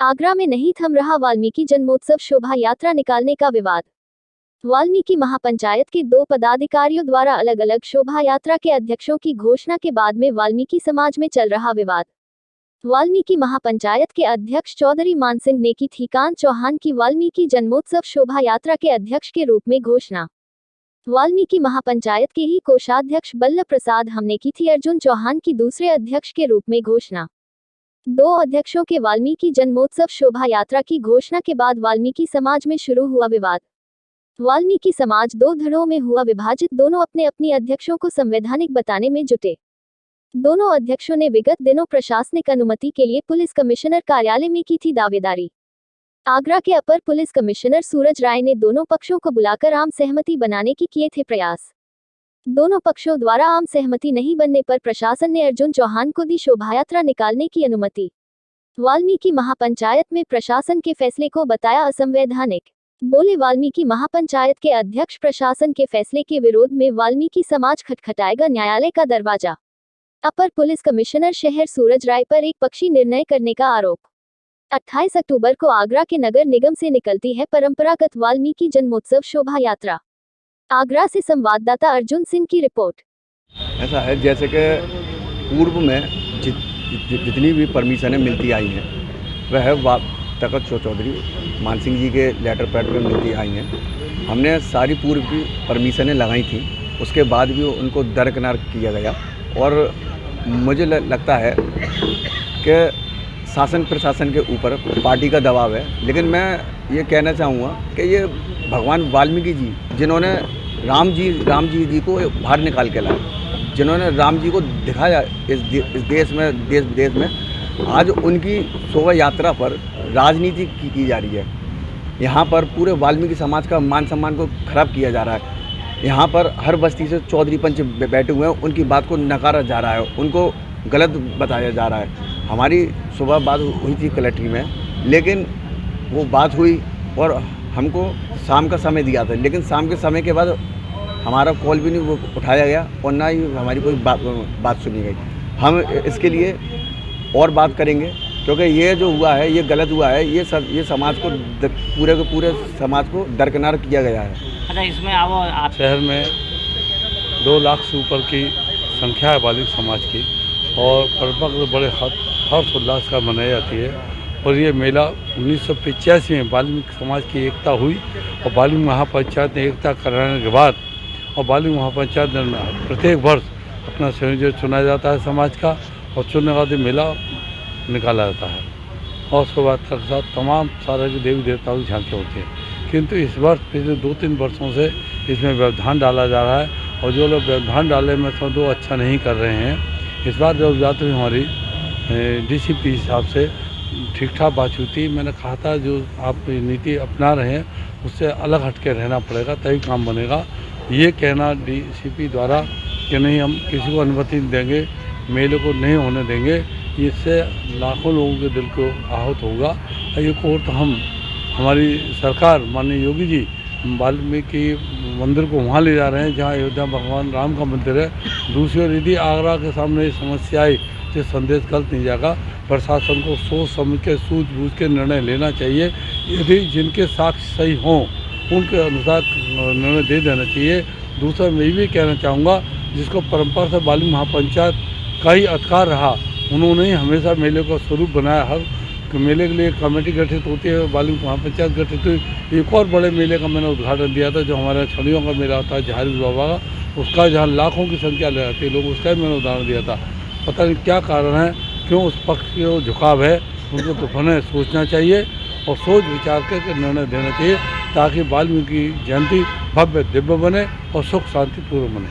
आगरा में नहीं थम रहा वाल्मीकि जन्मोत्सव शोभा यात्रा निकालने का विवाद। वाल्मीकि महापंचायत के 2 पदाधिकारियों द्वारा अलग अलग शोभा यात्रा के अध्यक्षों की घोषणा के बाद में वाल्मीकि समाज में चल रहा विवाद। वाल्मीकि महापंचायत के अध्यक्ष चौधरी मानसिंह ने की थी कांत चौहान की वाल्मीकि जन्मोत्सव शोभा यात्रा के अध्यक्ष के रूप में घोषणा। वाल्मीकि महापंचायत के ही कोषाध्यक्ष बल्लभ प्रसाद हमने की थी अर्जुन चौहान की दूसरे अध्यक्ष के रूप में घोषणा। 2 अध्यक्षों के वाल्मीकि जन्मोत्सव शोभा यात्रा की घोषणा के बाद वाल्मीकि समाज में शुरू हुआ विवाद। वाल्मीकि समाज 2 धड़ों में हुआ विभाजित। दोनों अपने अपनी अध्यक्षों को संवैधानिक बताने में जुटे। दोनों अध्यक्षों ने विगत दिनों प्रशासनिक अनुमति के लिए पुलिस कमिश्नर कार्यालय में की थी दावेदारी। आगरा के अपर पुलिस कमिश्नर सूरज राय ने दोनों पक्षों को बुलाकर आम सहमति बनाने की किए थे प्रयास। दोनों पक्षों द्वारा आम सहमति नहीं बनने पर प्रशासन ने अर्जुन चौहान को दी शोभायात्रा निकालने की अनुमति। वाल्मीकि महापंचायत में प्रशासन के फैसले को बताया असंवैधानिक। बोले वाल्मीकि महापंचायत के अध्यक्ष प्रशासन के फैसले के विरोध में वाल्मीकि समाज खटखटाएगा न्यायालय का दरवाजा। अपर पुलिस कमिश्नर शहर सूरज राय पर एक पक्षी निर्णय करने का आरोप। 28 अक्टूबर को आगरा के नगर निगम से निकलती है परंपरागत वाल्मीकि जन्मोत्सव शोभा यात्रा। आगरा से संवाददाता अर्जुन सिंह की रिपोर्ट। ऐसा है जैसे कि पूर्व में जितनी भी परमिशनें मिलती आई हैं वह तखत चौधरी मान सिंह जी के लेटर पैड पर मिलती आई हैं। हमने सारी पूर्व की परमिशनें लगाई थी, उसके बाद भी उनको दरकिनार किया गया और मुझे लगता है कि शासन प्रशासन के ऊपर पार्टी का दबाव है। लेकिन मैं ये कहना चाहूँगा कि ये भगवान वाल्मीकि जी जिन्होंने राम जी को बाहर निकाल के लाए, जिन्होंने राम जी को दिखाया इस देश में देश विदेश में, आज उनकी शोभा यात्रा पर राजनीति की जा रही है। यहाँ पर पूरे वाल्मीकि समाज का मान सम्मान को खराब किया जा रहा है। यहाँ पर हर बस्ती से चौधरी पंच बैठे हुए हैं, उनकी बात को नकारा जा रहा है, उनको गलत बताया जा रहा है। हमारी सुबह बात हुई थी कलेक्ट्री में, लेकिन वो बात हुई और हमको शाम का समय दिया था, लेकिन शाम के समय के बाद हमारा कॉल भी नहीं वो उठाया गया और ना ही हमारी कोई बात सुनी गई। हम इसके लिए और बात करेंगे क्योंकि ये जो हुआ है ये गलत हुआ है। ये समाज को पूरे के पूरे समाज को दरकिनार किया गया है। अच्छा, इसमें आप शहर में 2 लाख से ऊपर की संख्या है वाल्मीकि समाज की और परंपरागत बड़े हर्षोल्लास का मनाई जाती है। और ये मेला 1985 में वाल्मीकि समाज की एकता हुई और वाल्मीकि महापंचायत ने एकता कराने के बाद और वाल्मीकि महापंचायत ने प्रत्येक वर्ष अपना संयोजक चुना जाता है समाज का और चुनने के बाद मेला निकाला जाता है और उसके बाद के साथ तमाम सारे देवी देवताओं की झांकियाँ होती हैं। किंतु इस वर्ष पिछले 2-3 वर्षों से इसमें व्यवधान डाला जा रहा है और जो लोग व्यवधान डाले में तो 2 अच्छा नहीं कर रहे हैं। इस बार जब जाते हुए हमारी डीसीपी हिसाब से ठीक ठाक बात हुई थी। मैंने कहा था जो आप नीति अपना रहे हैं उससे अलग हट के रहना पड़ेगा तभी काम बनेगा। ये कहना डीसीपी द्वारा कि नहीं हम किसी को अनुमति देंगे, मेले को नहीं होने देंगे, इससे लाखों लोगों के दिल को आहत होगा। एक और तो हम हमारी सरकार माननीय योगी जी वाल्मीकि मंदिर को वहाँ ले जा रहे हैं जहाँ अयोध्या भगवान राम का मंदिर है। दूसरी ओर यदि आगरा के सामने ये समस्या आई तो संदेश गलत नहीं जाएगा। प्रशासन को सोच समझ के सूझबूझ के निर्णय लेना चाहिए। यदि जिनके साक्ष्य सही हों उनके अनुसार निर्णय दे देना चाहिए। दूसरा मैं ये भी कहना चाहूँगा जिसको परंपरा से वाल्मीकि महापंचायत का ही अधिकार रहा, उन्होंने ही हमेशा मेले का स्वरूप बनाया। हर मेले के लिए कमेटी गठित होती है, वाल्मीकि महापंचायत गठित हुई। एक और बड़े मेले का मैंने उद्घाटन दिया था जो हमारे छड़ियों का मेला होता है झारी बाबा का, उसका जहाँ लाखों की संख्या ले जाती है लोग, उसका भी मैंने उदाहरण दिया था। पता नहीं क्या कारण है, क्यों उस पक्ष के झुकाव है, उनको दोपहर सोचना चाहिए और सोच विचार करके निर्णय देना चाहिए ताकि वाल्मीकि जयंती भव्य दिव्य बने और सुख शांति पूर्व बने।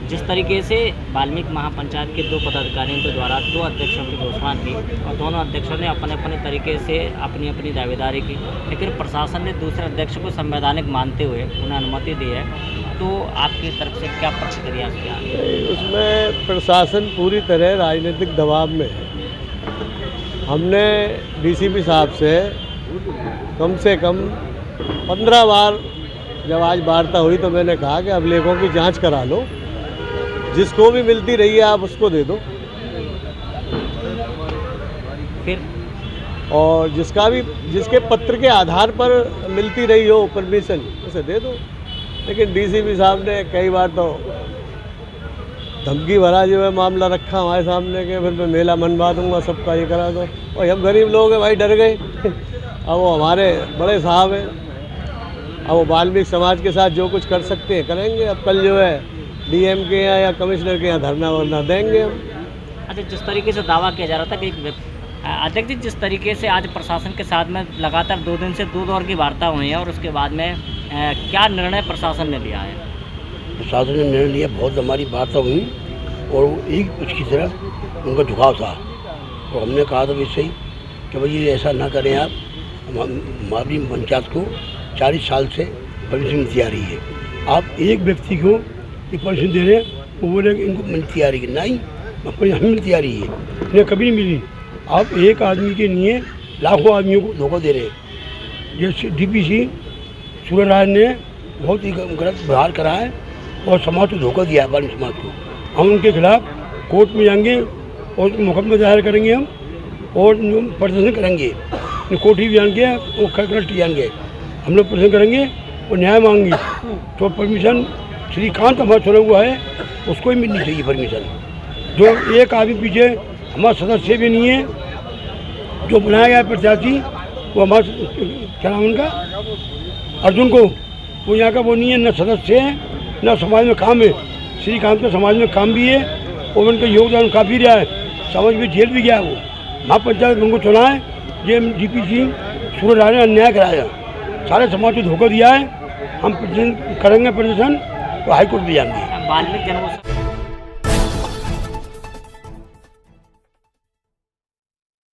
जिस तरीके से वाल्मीकि महापंचायत के 2 पदाधिकारियों के द्वारा 2 अध्यक्षों की घोषणा की और दोनों अध्यक्षों ने अपने अपने तरीके से अपनी अपनी दावेदारी की, लेकिन प्रशासन ने दूसरे अध्यक्ष को संवैधानिक मानते हुए उन्हें अनुमति दी है, तो आपकी तरफ से क्या प्रतिक्रिया है? उसमें प्रशासन पूरी तरह राजनीतिक दबाव में है। हमने डीसीपी साहब से कम 15 बार जब आज वार्ता हुई तो मैंने कहा कि अभिलेखों की जांच करा लो, जिसको भी मिलती रही है आप उसको दे दो। फिर और जिसके पत्र के आधार पर मिलती रही हो परमिशन उसे दे दो। लेकिन डीसीपी साहब ने कई बार तो धमकी भरा जो है मामला रखा हमारे सामने के, फिर मैं मेला मनवा दूंगा, सबका ये करा दो। और हम गरीब लोग हैं भाई, डर गए। अब वो हमारे बड़े साहब हैं, अब वो वाल्मीकि समाज के साथ जो कुछ कर सकते हैं करेंगे। अब कल जो है डीएम के यहाँ या कमिश्नर के यहाँ धरना वरना देंगे हम। अच्छा, जिस तरीके से दावा किया जा रहा था कि अध्यक्ष जी, जिस तरीके से आज प्रशासन के साथ में लगातार 2 दिन से 2 दौर की वार्ता हुई है और उसके बाद में क्या निर्णय प्रशासन ने लिया है? प्रशासन ने निर्णय लिया, बहुत हमारी वार्ता हुई और वो एक उसकी तरफ उनका झुकाव था। तो हमने कहा था वैसे ही कि भाई ऐसा ना करें आप, हमारी पंचायत को 40 साल से परमिशन मिलती आ रही है, आप एक व्यक्ति को ये परमिशन दे रहे हैं, वो बोले कि इनको मिलती आ रही है। नहीं, हमें मिलती आ रही है, इन्हें कभी नहीं मिली। आप एक आदमी के लिए लाखों आदमियों को धोखा दे रहे हैं। जैसे डीपीसी सूरज राज ने बहुत ही गलत व्यवहार करा है और समाज को धोखा दिया है, वाल्मीकि समाज को। हम उनके खिलाफ कोर्ट में जाएंगे और मुकदमा दायर करेंगे हम, और प्रदर्शन करेंगे, कोर्ट भी जाएंगे और कलेक्टर जाएंगे, हम लोग प्रदर्शन करेंगे और न्याय मांगेंगे। तो परमिशन श्रीकांत हमारा चुना हुआ है, उसको ही मिलनी चाहिए परमिशन। जो एक आदमी पीछे हमारा सदस्य भी नहीं है, जो बनाया गया प्रत्याशी वो हमारा क्या नाम उनका अर्जुन को, वो यहाँ का वो नहीं है, न सदस्य है न समाज में काम है। श्रीकांत का समाज में काम भी है और उनका योगदान काफ़ी रहा है, समाज में जेल भी गया वो। महापंचायत उनको चुना है, ये डीपीसी सूरज राज ने अन्याय कराया, सारे समाज को धोखा दिया है। हम प्रदर्शन करेंगे, प्रदर्शन तो हाईकोर्ट भी जाएंगे। वाल्मीकि जनमोत्सव